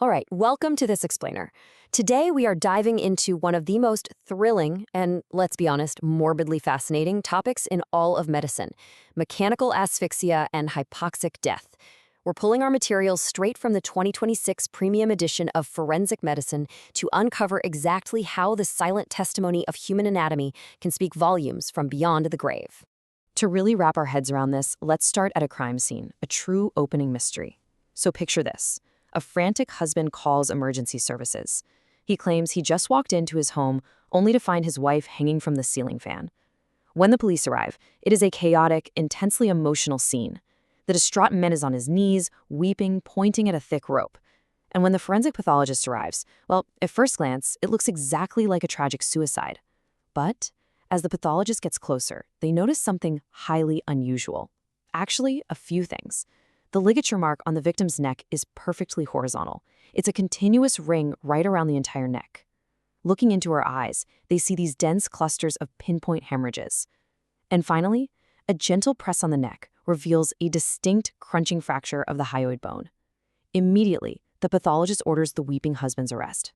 All right, welcome to This Explainer. Today we are diving into one of the most thrilling and, let's be honest, morbidly fascinating topics in all of medicine: mechanical asphyxia and hypoxic death. We're pulling our materials straight from the 2026 premium edition of Forensic Medicine to uncover exactly how the silent testimony of human anatomy can speak volumes from beyond the grave. To really wrap our heads around this, let's start at a crime scene, a true opening mystery. So picture this. A frantic husband calls emergency services. He claims he just walked into his home only to find his wife hanging from the ceiling fan. When the police arrive, it is a chaotic, intensely emotional scene. The distraught man is on his knees, weeping, pointing at a thick rope. And when the forensic pathologist arrives, well, at first glance, it looks exactly like a tragic suicide. But as the pathologist gets closer, they notice something highly unusual. Actually, a few things. The ligature mark on the victim's neck is perfectly horizontal. It's a continuous ring right around the entire neck. Looking into her eyes, they see these dense clusters of pinpoint hemorrhages. And finally, a gentle press on the neck reveals a distinct crunching fracture of the hyoid bone. Immediately, the pathologist orders the weeping husband's arrest.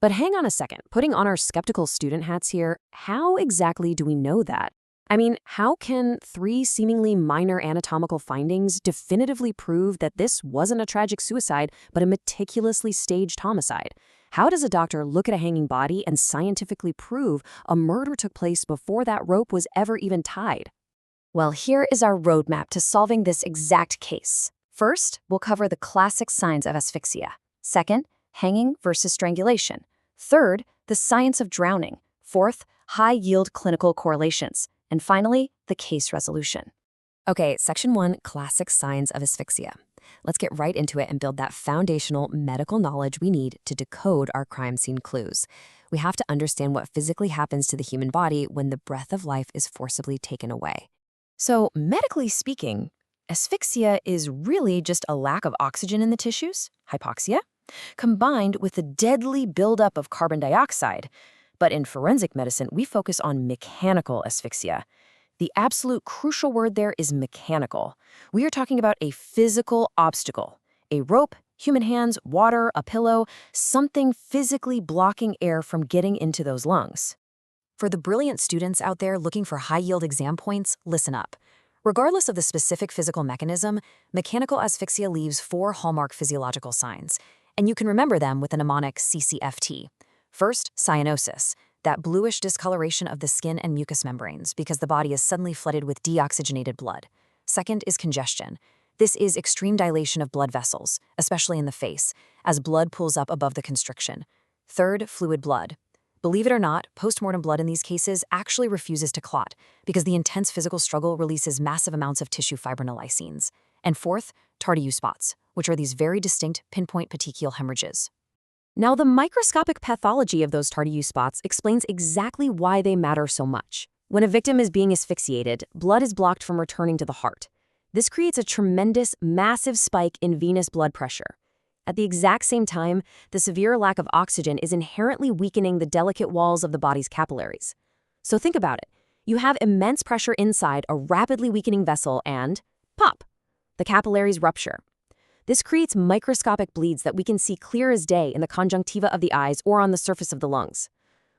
But hang on a second, putting on our skeptical student hats here, how exactly do we know that? I mean, how can three seemingly minor anatomical findings definitively prove that this wasn't a tragic suicide, but a meticulously staged homicide? How does a doctor look at a hanging body and scientifically prove a murder took place before that rope was ever even tied? Well, here is our roadmap to solving this exact case. First, we'll cover the classic signs of asphyxia. Second, hanging versus strangulation. Third, the science of drowning. Fourth, high-yield clinical correlations. And finally, the case resolution. Okay, Section 1, Classic Signs of Asphyxia. Let's get right into it and build that foundational medical knowledge we need to decode our crime scene clues. We have to understand what physically happens to the human body when the breath of life is forcibly taken away. So, medically speaking, asphyxia is really just a lack of oxygen in the tissues, hypoxia, combined with the deadly buildup of carbon dioxide. But in forensic medicine, we focus on mechanical asphyxia. The absolute crucial word there is mechanical. We are talking about a physical obstacle. A rope, human hands, water, a pillow, something physically blocking air from getting into those lungs. For the brilliant students out there looking for high-yield exam points, listen up. Regardless of the specific physical mechanism, mechanical asphyxia leaves 4 hallmark physiological signs, and you can remember them with a mnemonic CCFT. First, cyanosis, that bluish discoloration of the skin and mucous membranes because the body is suddenly flooded with deoxygenated blood. Second is congestion. This is extreme dilation of blood vessels, especially in the face, as blood pools up above the constriction. Third, fluid blood. Believe it or not, postmortem blood in these cases actually refuses to clot because the intense physical struggle releases massive amounts of tissue fibrinolysines. And fourth, Tardieu spots, which are these very distinct pinpoint petechial hemorrhages. Now, the microscopic pathology of those Tardieu spots explains exactly why they matter so much. When a victim is being asphyxiated, blood is blocked from returning to the heart. This creates a tremendous, massive spike in venous blood pressure. At the exact same time, the severe lack of oxygen is inherently weakening the delicate walls of the body's capillaries. So think about it. You have immense pressure inside a rapidly weakening vessel and, pop, the capillaries rupture. This creates microscopic bleeds that we can see clear as day in the conjunctiva of the eyes or on the surface of the lungs.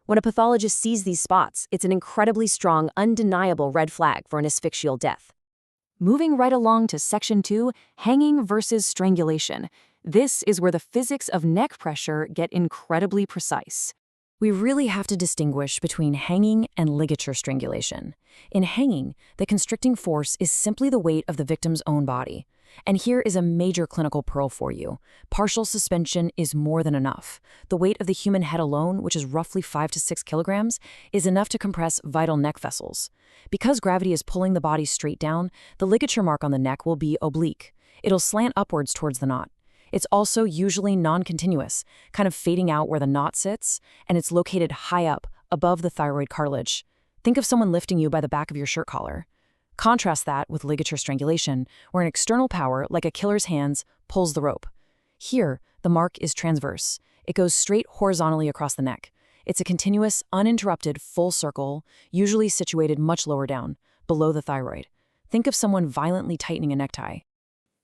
When a pathologist sees these spots, it's an incredibly strong, undeniable red flag for an asphyxial death. Moving right along to Section 2, hanging versus strangulation. This is where the physics of neck pressure get incredibly precise. We really have to distinguish between hanging and ligature strangulation. In hanging, the constricting force is simply the weight of the victim's own body. And here is a major clinical pearl for you. Partial suspension is more than enough. The weight of the human head alone, which is roughly 5 to 6 kilograms, is enough to compress vital neck vessels. Because gravity is pulling the body straight down, the ligature mark on the neck will be oblique. It'll slant upwards towards the knot. It's also usually non-continuous, kind of fading out where the knot sits, and it's located high up, above the thyroid cartilage. Think of someone lifting you by the back of your shirt collar. Contrast that with ligature strangulation, where an external power, like a killer's hands, pulls the rope. Here, the mark is transverse. It goes straight horizontally across the neck. It's a continuous, uninterrupted, full circle, usually situated much lower down, below the thyroid. Think of someone violently tightening a necktie.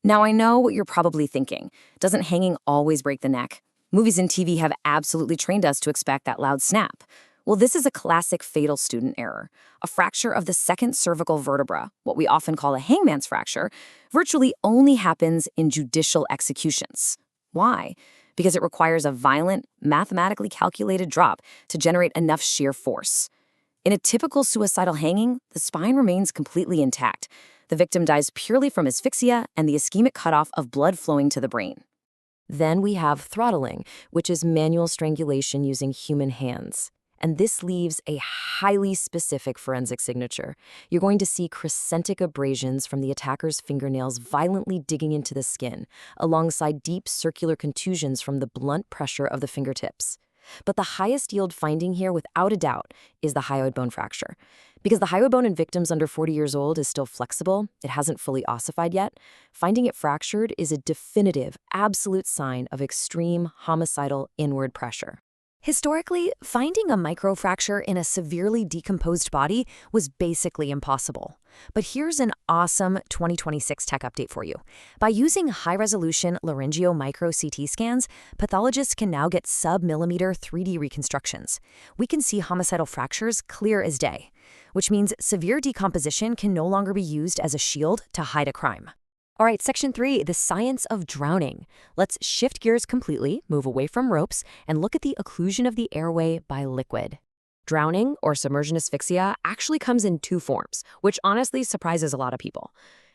Now, I know what you're probably thinking. Doesn't hanging always break the neck? Movies and TV have absolutely trained us to expect that loud snap. Well, this is a classic fatal student error. A fracture of the second cervical vertebra, what we often call a hangman's fracture, virtually only happens in judicial executions. Why? Because it requires a violent, mathematically calculated drop to generate enough shear force. In a typical suicidal hanging, the spine remains completely intact. The victim dies purely from asphyxia and the ischemic cutoff of blood flowing to the brain. Then we have throttling, which is manual strangulation using human hands. And this leaves a highly specific forensic signature. You're going to see crescentic abrasions from the attacker's fingernails violently digging into the skin, alongside deep circular contusions from the blunt pressure of the fingertips. But the highest yield finding here, without a doubt, is the hyoid bone fracture. Because the hyoid bone in victims under 40 years old is still flexible, it hasn't fully ossified yet, finding it fractured is a definitive, absolute sign of extreme homicidal inward pressure. Historically, finding a microfracture in a severely decomposed body was basically impossible. But here's an awesome 2026 tech update for you. By using high-resolution laryngeal micro-CT scans, pathologists can now get sub-millimeter 3D reconstructions. We can see homicidal fractures clear as day, which means severe decomposition can no longer be used as a shield to hide a crime. All right, Section 3, the science of drowning. Let's shift gears completely, move away from ropes, and look at the occlusion of the airway by liquid. Drowning, or submersion asphyxia, actually comes in two forms, which honestly surprises a lot of people.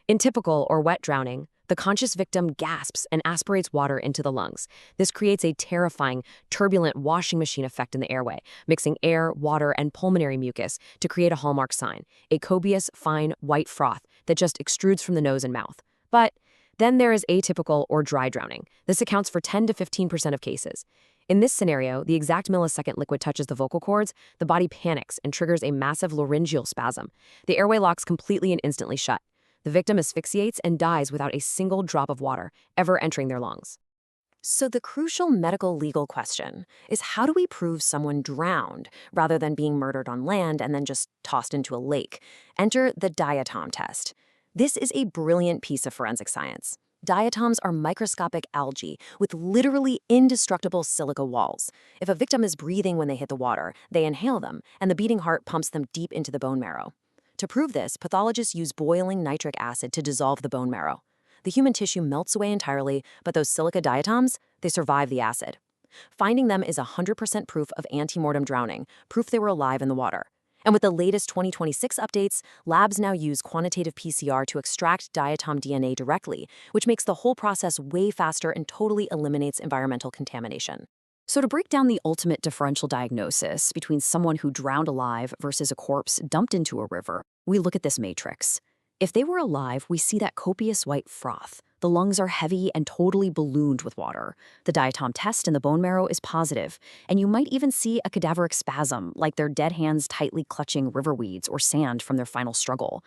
In typical or wet drowning, the conscious victim gasps and aspirates water into the lungs. This creates a terrifying, turbulent washing machine effect in the airway, mixing air, water, and pulmonary mucus to create a hallmark sign, a copious, fine, white froth that just extrudes from the nose and mouth. But then there is atypical or dry drowning. This accounts for 10 to 15% of cases. In this scenario, the exact millisecond liquid touches the vocal cords, the body panics and triggers a massive laryngeal spasm. The airway locks completely and instantly shut. The victim asphyxiates and dies without a single drop of water ever entering their lungs. So the crucial medical legal question is, how do we prove someone drowned rather than being murdered on land and then just tossed into a lake? Enter the diatom test. This is a brilliant piece of forensic science. Diatoms are microscopic algae with literally indestructible silica walls. If a victim is breathing when they hit the water, they inhale them, and the beating heart pumps them deep into the bone marrow. To prove this, pathologists use boiling nitric acid to dissolve the bone marrow. The human tissue melts away entirely, but those silica diatoms, they survive the acid. Finding them is 100% proof of antemortem drowning, proof they were alive in the water. And with the latest 2026 updates, labs now use quantitative PCR to extract diatom DNA directly, which makes the whole process way faster and totally eliminates environmental contamination. So to break down the ultimate differential diagnosis between someone who drowned alive versus a corpse dumped into a river, we look at this matrix. If they were alive, we see that copious white froth. The lungs are heavy and totally ballooned with water. The diatom test in the bone marrow is positive, and you might even see a cadaveric spasm, like their dead hands tightly clutching river weeds or sand from their final struggle.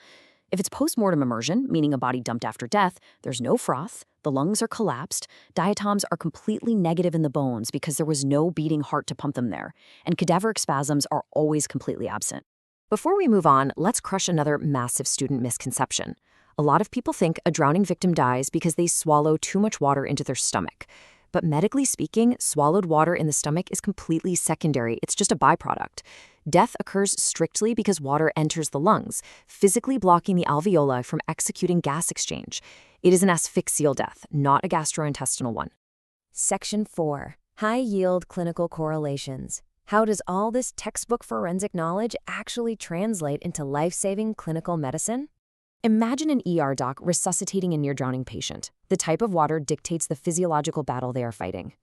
If it's post-mortem immersion, meaning a body dumped after death, there's no froth, the lungs are collapsed, diatoms are completely negative in the bones because there was no beating heart to pump them there, and cadaveric spasms are always completely absent. Before we move on, let's crush another massive student misconception. A lot of people think a drowning victim dies because they swallow too much water into their stomach. But medically speaking, swallowed water in the stomach is completely secondary. It's just a byproduct. Death occurs strictly because water enters the lungs, physically blocking the alveoli from executing gas exchange. It is an asphyxial death, not a gastrointestinal one. Section 4. High-yield clinical correlations. How does all this textbook forensic knowledge actually translate into life-saving clinical medicine? Imagine an ER doc resuscitating a near-drowning patient. The type of water dictates the physiological battle they are fighting.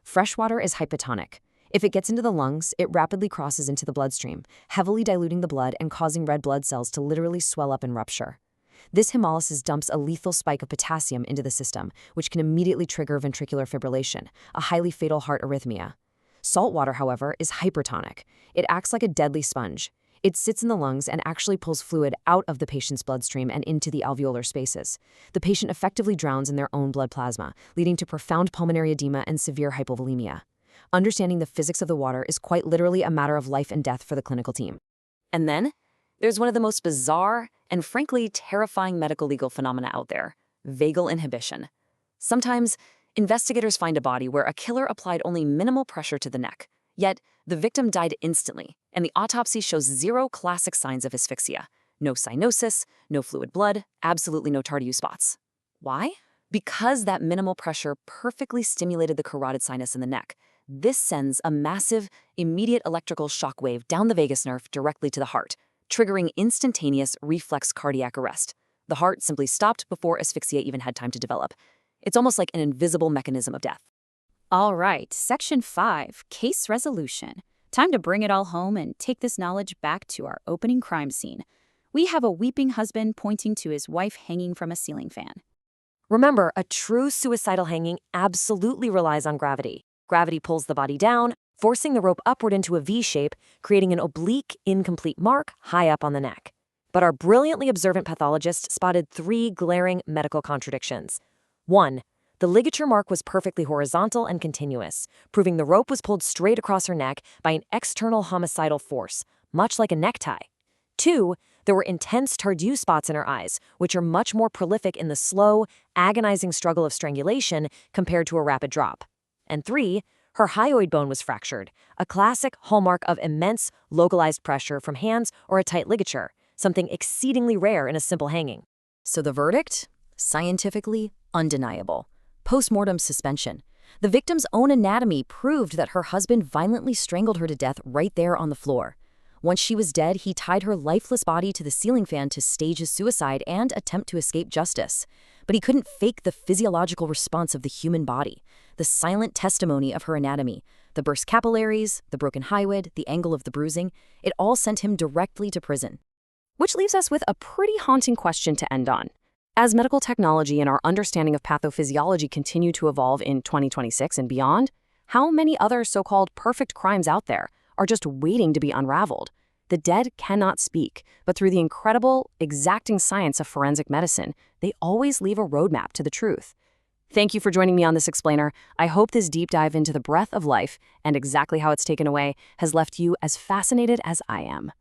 Fresh water is hypotonic. If it gets into the lungs, it rapidly crosses into the bloodstream, heavily diluting the blood and causing red blood cells to literally swell up and rupture. This hemolysis dumps a lethal spike of potassium into the system, which can immediately trigger ventricular fibrillation, a highly fatal heart arrhythmia. Salt water, however, is hypertonic. It acts like a deadly sponge. It sits in the lungs and actually pulls fluid out of the patient's bloodstream and into the alveolar spaces. The patient effectively drowns in their own blood plasma, leading to profound pulmonary edema and severe hypovolemia. Understanding the physics of the water is quite literally a matter of life and death for the clinical team. And then, there's one of the most bizarre and frankly terrifying medical legal phenomena out there: vagal inhibition. Sometimes, Investigators find a body where a killer applied only minimal pressure to the neck. Yet, the victim died instantly, and the autopsy shows zero classic signs of asphyxia. No cyanosis, no fluid blood, absolutely no Tardieu spots. Why? Because that minimal pressure perfectly stimulated the carotid sinus in the neck. This sends a massive, immediate electrical shock wave down the vagus nerve directly to the heart, triggering instantaneous reflex cardiac arrest. The heart simply stopped before asphyxia even had time to develop. It's almost like an invisible mechanism of death. All right, Section 5, Case Resolution. Time to bring it all home and take this knowledge back to our opening crime scene. We have a weeping husband pointing to his wife hanging from a ceiling fan. Remember, a true suicidal hanging absolutely relies on gravity. Gravity pulls the body down, forcing the rope upward into a V shape, creating an oblique, incomplete mark high up on the neck. But our brilliantly observant pathologist spotted 3 glaring medical contradictions. 1. The ligature mark was perfectly horizontal and continuous, proving the rope was pulled straight across her neck by an external homicidal force, much like a necktie. 2. There were intense Tardieu spots in her eyes, which are much more prolific in the slow, agonizing struggle of strangulation compared to a rapid drop. And 3. Her hyoid bone was fractured, a classic hallmark of immense, localized pressure from hands or a tight ligature, something exceedingly rare in a simple hanging. So the verdict? Scientifically undeniable. Post-mortem suspension. The victim's own anatomy proved that her husband violently strangled her to death right there on the floor. Once she was dead, he tied her lifeless body to the ceiling fan to stage his suicide and attempt to escape justice. But he couldn't fake the physiological response of the human body, the silent testimony of her anatomy, the burst capillaries, the broken hyoid, the angle of the bruising. It all sent him directly to prison. Which leaves us with a pretty haunting question to end on. As medical technology and our understanding of pathophysiology continue to evolve in 2026 and beyond, how many other so-called perfect crimes out there are just waiting to be unraveled? The dead cannot speak, but through the incredible, exacting science of forensic medicine, they always leave a roadmap to the truth. Thank you for joining me on this explainer. I hope this deep dive into the breath of life and exactly how it's taken away has left you as fascinated as I am.